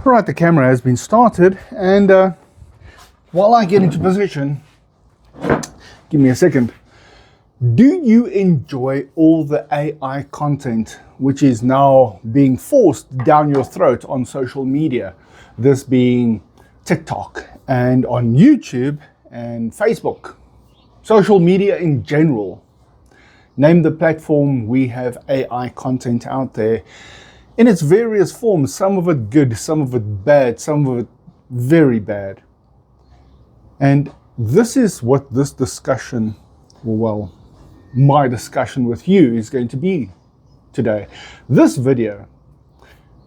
Right, the camera has been started, and while I get into position, give me a second. Do you enjoy all the AI content which is now being forced down your throat on social media? This being TikTok and on YouTube and Facebook, social media in general. Name the platform, we have AI content out there in its various forms, some of it good, some of it bad, some of it very bad. And this is what this discussion, well, my discussion with you is going to be today. This video,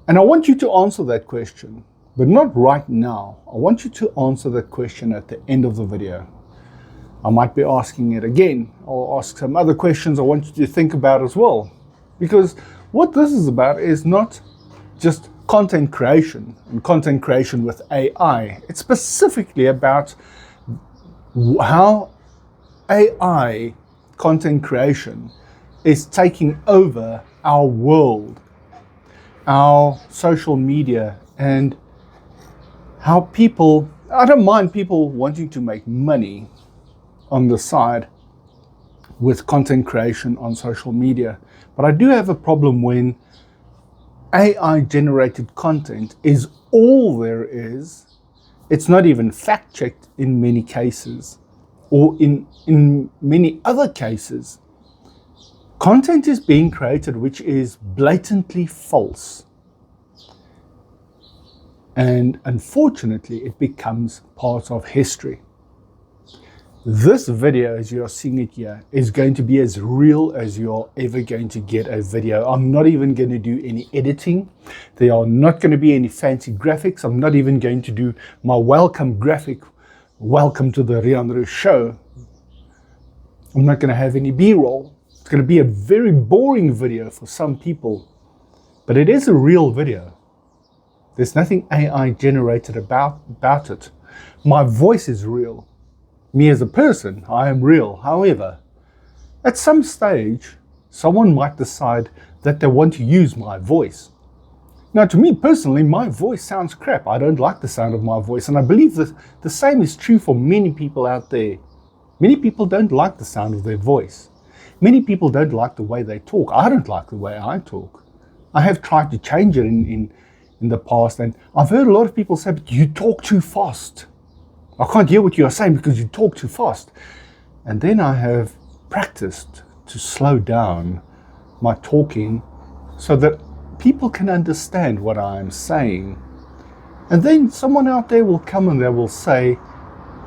and I want you to answer that question, but not right now. I want you to answer that question at the end of the video. I might be asking it again. I'll ask some other questions I want you to think about as well. Because what this is about is not just content creation and content creation with AI. It's specifically about how AI content creation is taking over our world, our social media, and how people, I don't mind people wanting to make money on the side with content creation on social media. But I do have a problem when AI generated content is all there is. It's not even fact checked in many cases, or in many other cases. Content is being created which is blatantly false. And unfortunately, it becomes part of history. This video, as you are seeing it here, is going to be as real as you're ever going to get a video. I'm not even going to do any editing. There are not going to be any fancy graphics. I'm not even going to do my welcome graphic, welcome to the Rian Roos show. I'm not going to have any B-roll. It's going to be a very boring video for some people, but it is a real video. There's nothing AI generated about it. My voice is real. Me as a person, I am real. However, at some stage, someone might decide that they want to use my voice. Now, to me personally, my voice sounds crap. I don't like the sound of my voice, and I believe that the same is true for many people out there. Many people don't like the sound of their voice. Many people don't like the way they talk. I don't like the way I talk. I have tried to change it in the past, and I've heard a lot of people say, but you talk too fast. I can't hear what you are saying because you talk too fast. And then I have practiced to slow down my talking so that people can understand what I am saying. And then someone out there will come and they will say,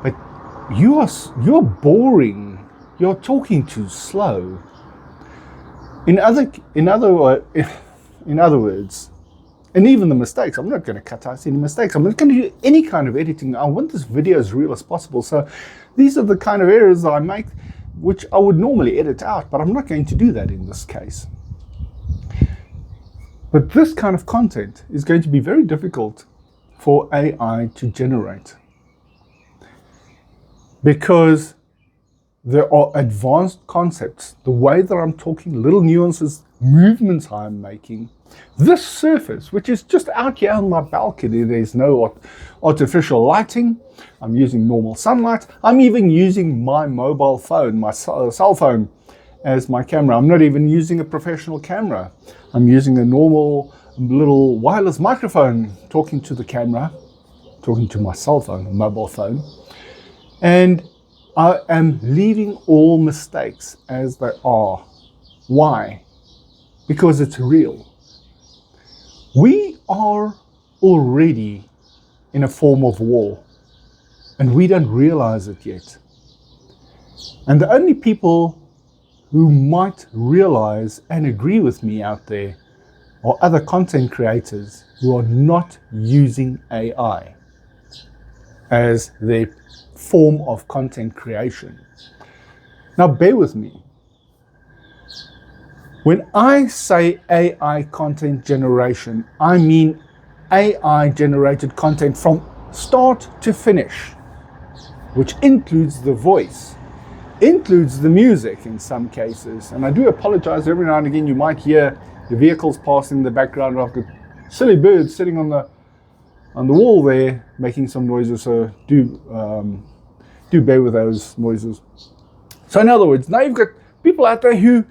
but you're boring. You're talking too slow. In other words, and even the mistakes, I'm not going to cut out any mistakes. I'm not going to do any kind of editing. I want this video as real as possible. So these are the kind of errors that I make, which I would normally edit out, but I'm not going to do that in this case. But this kind of content is going to be very difficult for AI to generate, because there are advanced concepts, the way that I'm talking, little nuances, movements I'm making. This surface, which is just out here on my balcony, there's no artificial lighting. I'm using normal sunlight. I'm even using my mobile phone, my cell phone, as my camera. I'm not even using a professional camera. I'm using a normal little wireless microphone, talking to the camera, talking to my cell phone, mobile phone. And I am leaving all mistakes as they are. Why? Because it's real. We are already in a form of war, and we don't realize it yet. And the only people who might realize and agree with me out there are other content creators who are not using AI as their form of content creation. Now, bear with me. When I say AI content generation, I mean AI generated content from start to finish, which includes the voice, includes the music in some cases. And I do apologize, every now and again you might hear the vehicles passing in the background. I've got silly birds sitting on on the wall there making some noises, so do bear with those noises. So in other words, now you've got people out there who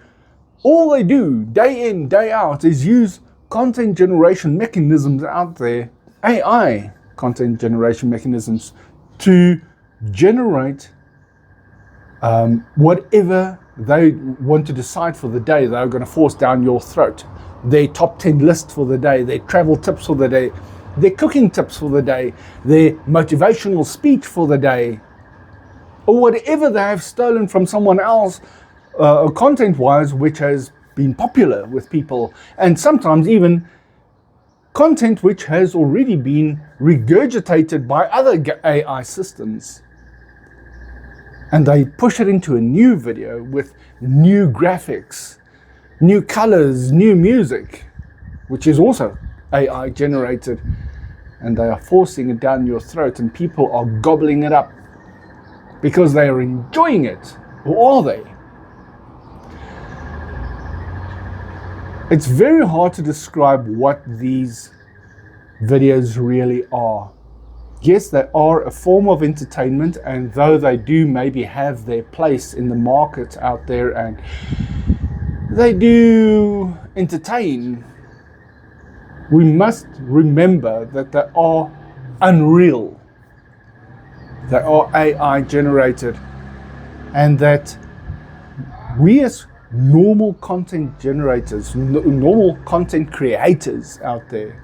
all they do day in, day out is use content generation mechanisms out there, AI content generation mechanisms, to generate whatever they want to decide for the day they're going to force down your throat. Their top 10 list for the day, their travel tips for the day, their cooking tips for the day, their motivational speech for the day, or whatever they have stolen from someone else, content-wise, which has been popular with people, and sometimes even content which has already been regurgitated by other AI systems. And they push it into a new video with new graphics, new colors, new music, which is also AI generated, and they are forcing it down your throat, and people are gobbling it up because they are enjoying it. Or are they? It's very hard to describe what these videos really are. Yes, they are a form of entertainment, and though they do maybe have their place in the market out there and they do entertain, we must remember that they are unreal. They are AI generated, and that we as normal content generators, normal content creators out there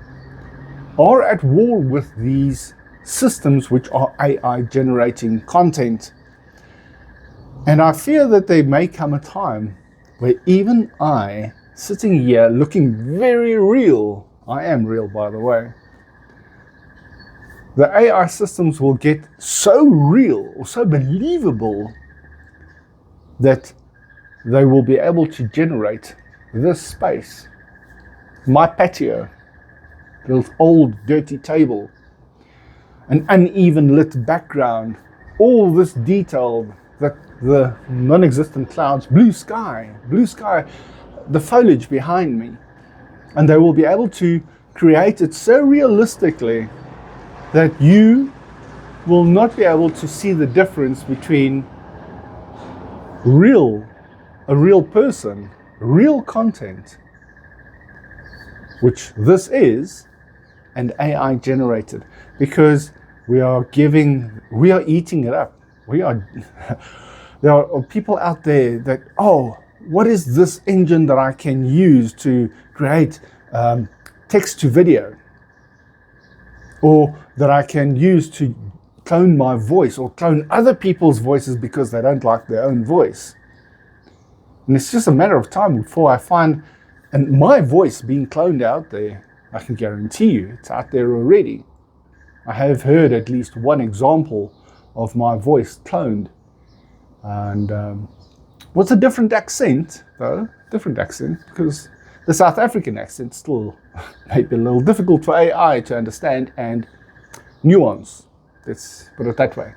are at war with these systems which are AI generating content. And I fear that there may come a time where even I, sitting here looking very real, I am real by the way, the AI systems will get so real or so believable that they will be able to generate this space, my patio, this old dirty table, an uneven lit background, all this detail, that the non-existent clouds, blue sky, the foliage behind me. And they will be able to create it so realistically that you will not be able to see the difference between a real person, real content, which this is, and AI generated, because we are eating it up. There are people out there that, what is this engine that I can use to create text to video, or that I can use to clone my voice or clone other people's voices because they don't like their own voice. And it's just a matter of time before I find my voice being cloned out there. I can guarantee you it's out there already. I have heard at least one example of my voice cloned. And what's a different accent, though? Different accent, because the South African accent still may be a little difficult for AI to understand and nuance. Let's put it that way.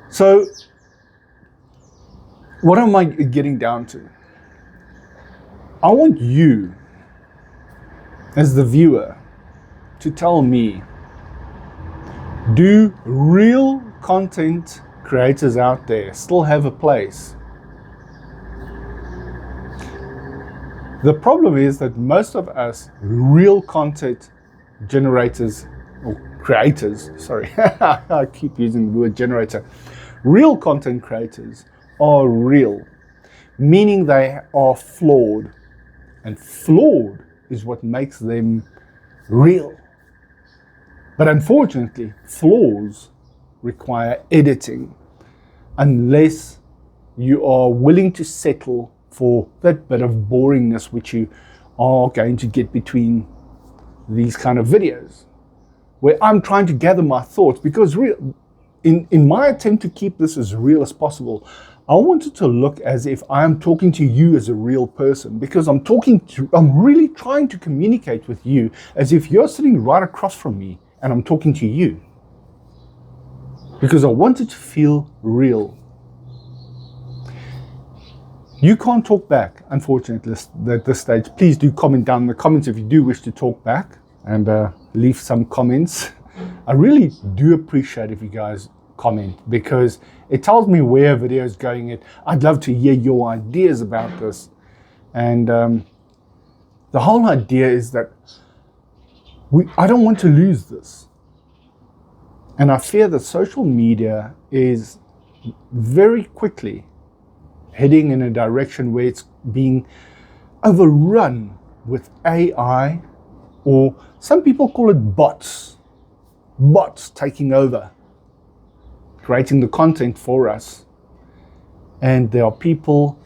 So, what am I getting down to? I want you, as the viewer, to tell me, do real content creators out there still have a place? The problem is that most of us real content generators, or creators, sorry, I keep using the word generator. Real content creators are real, meaning they are flawed. And flawed is what makes them real. But unfortunately, flaws require editing, unless you are willing to settle for that bit of boringness which you are going to get between these kind of videos, where I'm trying to gather my thoughts, because in my attempt to keep this as real as possible, I want it to look as if I am talking to you as a real person, because I'm really trying to communicate with you as if you're sitting right across from me and I'm talking to you, because I want it to feel real. You can't talk back, unfortunately, at this stage. Please do comment down in the comments if you do wish to talk back. and leave some comments. I really do appreciate if you guys comment, because it tells me where a video is going. I'd love to hear your ideas about this. And the whole idea is that I don't want to lose this. And I fear that social media is very quickly heading in a direction where it's being overrun with AI, or some people call it bots. Bots taking over, creating the content for us. And there are people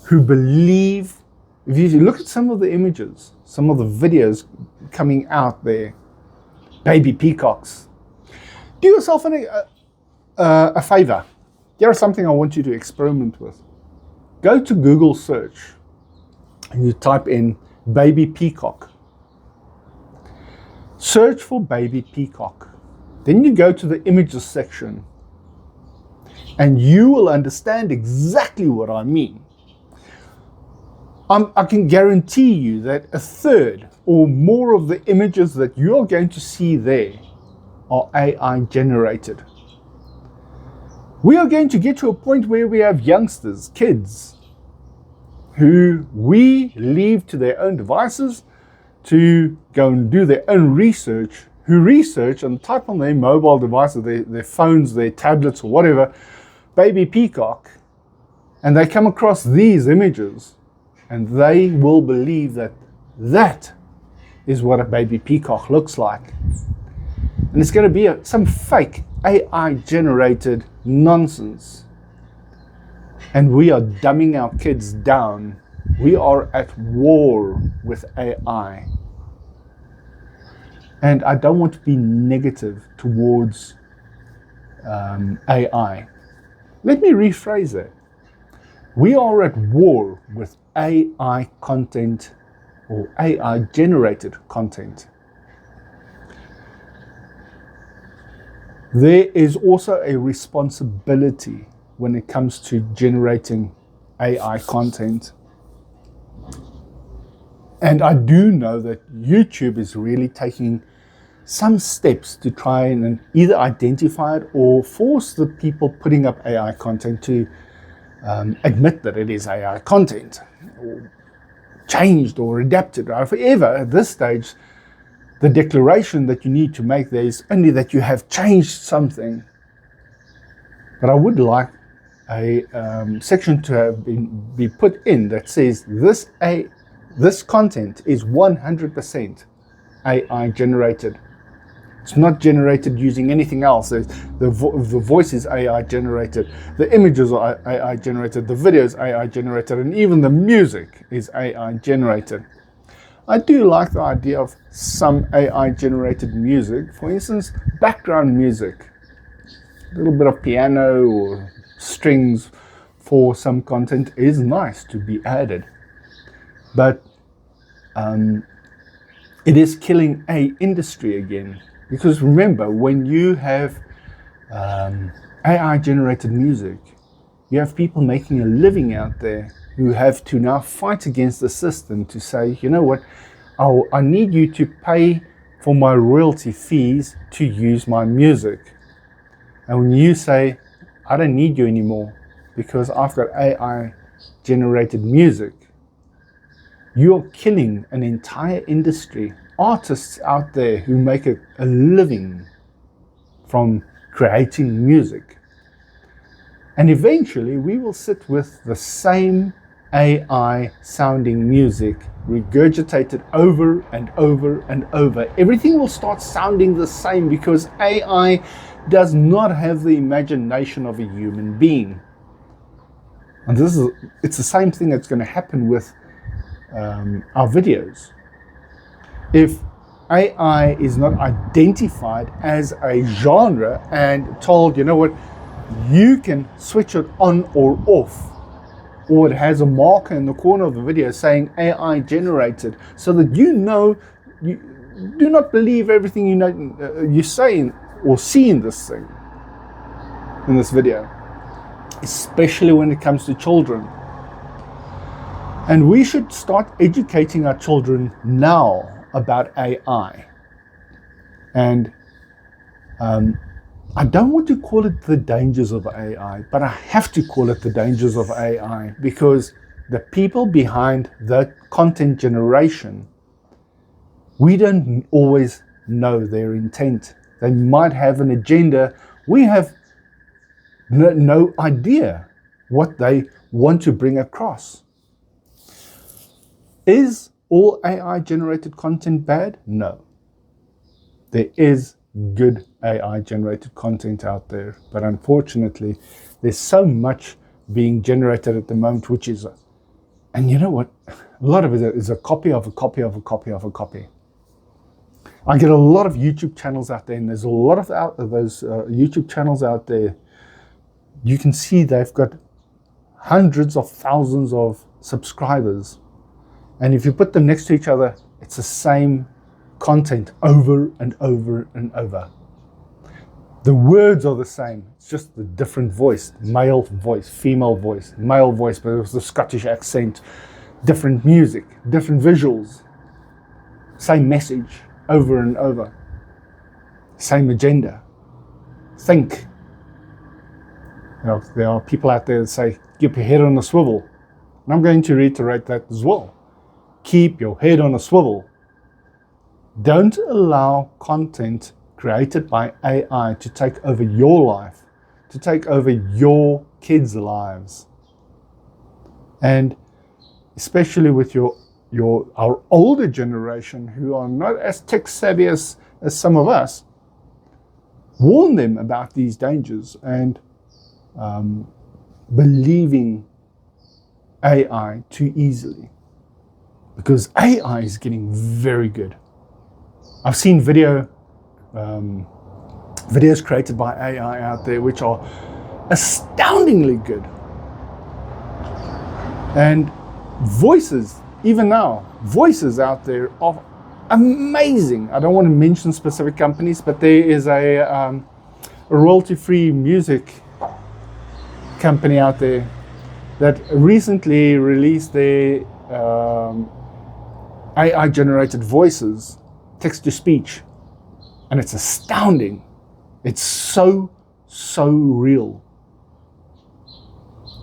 who believe, if you look at some of the images, some of the videos coming out there, baby peacocks, do yourself a favor. Here's something I want you to experiment with. Go to Google search and you type in baby peacock. Search for baby peacock. Then you go to the images section and you will understand exactly what I mean. I can guarantee you that a third or more of the images that you're going to see there are AI generated. We are going to get to a point where we have youngsters, kids, who we leave to their own devices to go and do their own research, who research and type on their mobile devices, their phones, their tablets or whatever, baby peacock, and they come across these images and they will believe that that is what a baby peacock looks like. And it's going to be some fake AI generated nonsense. And we are dumbing our kids down. We are at war with AI. And I don't want to be negative towards AI. Let me rephrase that. We are at war with AI content or AI generated content. There is also a responsibility when it comes to generating AI content. And I do know that YouTube is really taking some steps to try and either identify it or force the people putting up AI content to admit that it is AI content, or changed or adapted. However, at this stage, the declaration that you need to make there is only that you have changed something. But I would like a section to have be put in that says this content is 100% AI generated. It's not generated using anything else. The voice is AI generated, the images are AI generated, the videos AI generated, and even the music is AI generated. I do like the idea of some AI generated music. For instance, background music, a little bit of piano or strings for some content is nice to be added. But it is killing an industry again. Because remember, when you have AI generated music, you have people making a living out there who have to now fight against the system to say, you know what, I need you to pay for my royalty fees to use my music. And when you say, I don't need you anymore because I've got AI generated music, you're killing an entire industry. Artists out there who make a living from creating music. And eventually we will sit with the same AI sounding music regurgitated over and over and over. Everything will start sounding the same because AI does not have the imagination of a human being. And it's the same thing that's going to happen with our videos. If AI is not identified as a genre and told, you know what, you can switch it on or off, or it has a marker in the corner of the video saying AI generated, so that you know, you do not believe everything you know you say or see in this thing, in this video, especially when it comes to children. And we should start educating our children now about AI. And I don't want to call it the dangers of AI, but I have to call it the dangers of AI, because the people behind the content generation, we don't always know their intent. They might have an agenda. We have no idea what they want to bring across. Is all AI generated content bad? No. There is good AI generated content out there, but unfortunately there's so much being generated at the moment, which is, and you know what, a lot of it is a copy of a copy of a copy of a copy. I get a lot of YouTube channels out there, and there's a lot of those YouTube channels out there. You can see they've got hundreds of thousands of subscribers, and if you put them next to each other, it's the same content over and over and over. The words are the same, it's just the different voice. Male voice, female voice, male voice, but with a Scottish accent, different music, different visuals, same message over and over, same agenda. Think. You know, there are people out there that say, keep your head on a swivel. And I'm going to reiterate that as well. Keep your head on a swivel. Don't allow content created by AI to take over your life, to take over your kids' lives. And especially with our older generation who are not as tech savvy as some of us, warn them about these dangers and believing AI too easily, because AI is getting very good. I've seen videos created by AI out there which are astoundingly good. And voices, even now, voices out there are amazing. I don't want to mention specific companies, but there is a royalty-free music company out there that recently released their AI-generated voices, text-to-speech, and it's astounding. It's so real.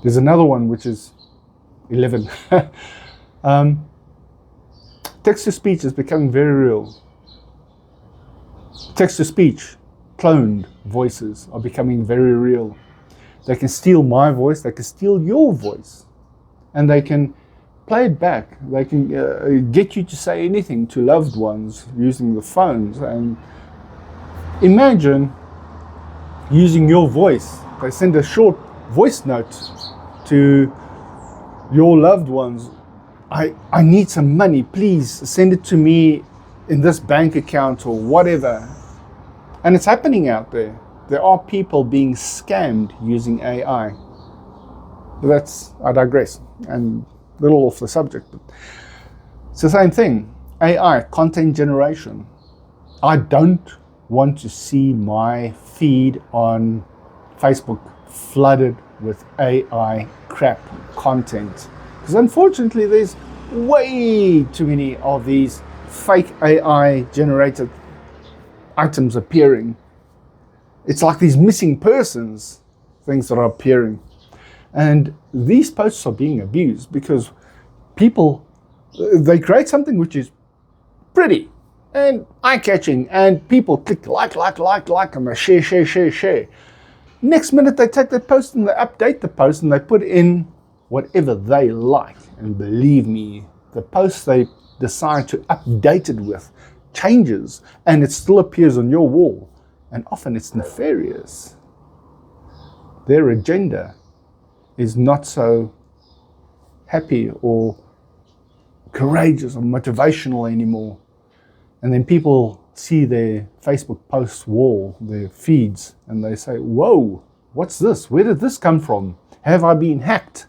There's another one which is 11. Text-to-speech is becoming very real. Text-to-speech, cloned voices are becoming very real. They can steal my voice, they can steal your voice, and they can play it back. They can get you to say anything to loved ones using the phones. And imagine using your voice. They send a short voice note to your loved ones. I need some money, please send it to me in this bank account or whatever. And it's happening out there. There are people being scammed using AI. But I digress, and a little off the subject, but it's the same thing. AI, content generation. I don't want to see my feed on Facebook flooded with AI crap content, because unfortunately there's way too many of these fake AI generated items appearing. It's like these missing persons things that are appearing. And these posts are being abused because people, they create something which is pretty and eye-catching, and people click like, and share. Next minute they take that post and they update the post and they put in whatever they like. And believe me, the post they decide to update it with changes, and it still appears on your wall. And often it's nefarious. Their agenda is not so happy or courageous or motivational anymore. And then people see their Facebook posts wall, their feeds, and they say, whoa, what's this? Where did this come from? Have I been hacked?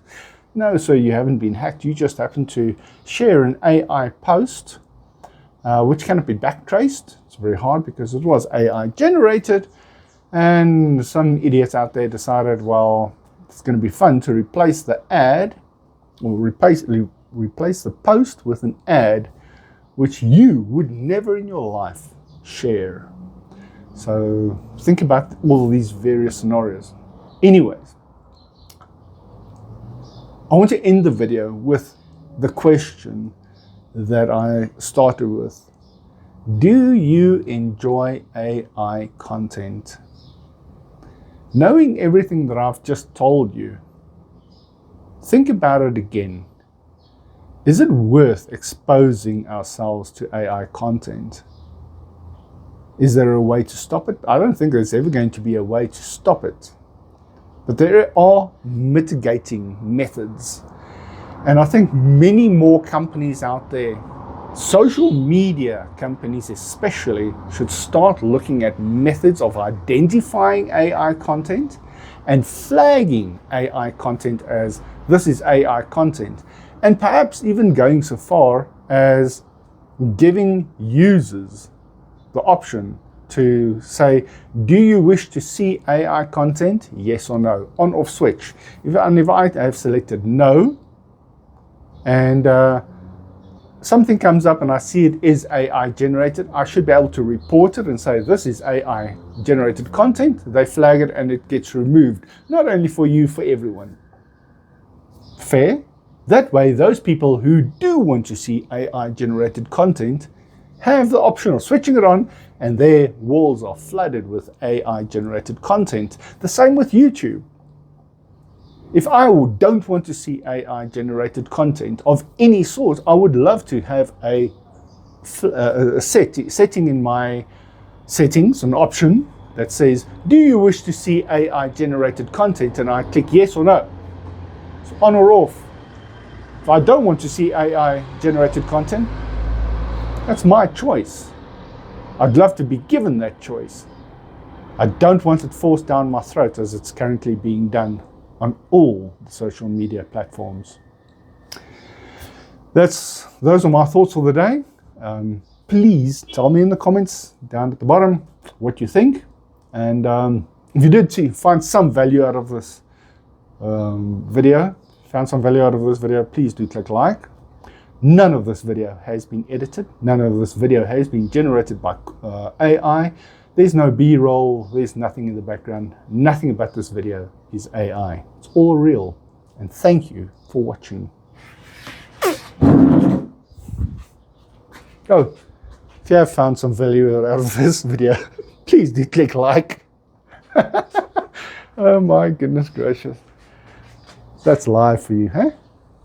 No, sir, you haven't been hacked. You just happen to share an AI post, which cannot be backtraced. It's very hard because it was AI generated. And some idiots out there decided, well, it's going to be fun to replace the ad, or replace the post with an ad which you would never in your life share. So think about all of these various scenarios. Anyways, I want to end the video with the question that I started with. Do you enjoy AI content? Knowing everything that I've just told you, think about it again. Is it worth exposing ourselves to AI content? Is there a way to stop it? I don't think there's ever going to be a way to stop it. But there are mitigating methods. And I think many more companies out there, social media companies especially, should start looking at methods of identifying AI content and flagging AI content as this is AI content. And perhaps even going so far as giving users the option to say, do you wish to see AI content? Yes or no, on off switch. If I have selected no, and something comes up and I see it is AI generated, I should be able to report it and say this is AI generated content. They flag it and it gets removed, not only for you, for everyone. Fair? That way, those people who do want to see AI generated content have the option of switching it on, and their walls are flooded with AI generated content. The same with YouTube. If I don't want to see AI generated content of any sort, I would love to have a setting in my settings, an option that says, do you wish to see AI generated content? And I click yes or no. It's on or off. If I don't want to see AI generated content, that's my choice. I'd love to be given that choice. I don't want it forced down my throat as it's currently being done on all the social media platforms. Those are my thoughts for the day. Please tell me in the comments down at the bottom what you think. And if you did find some value out of this video, please do click like. None of this video has been edited. None of this video has been generated by AI. There's no B-roll. There's nothing in the background. Nothing about this video is AI. It's all real. And thank you for watching. Oh, if you have found some value out of this video, please do click like. Oh my goodness gracious. That's live for you, huh?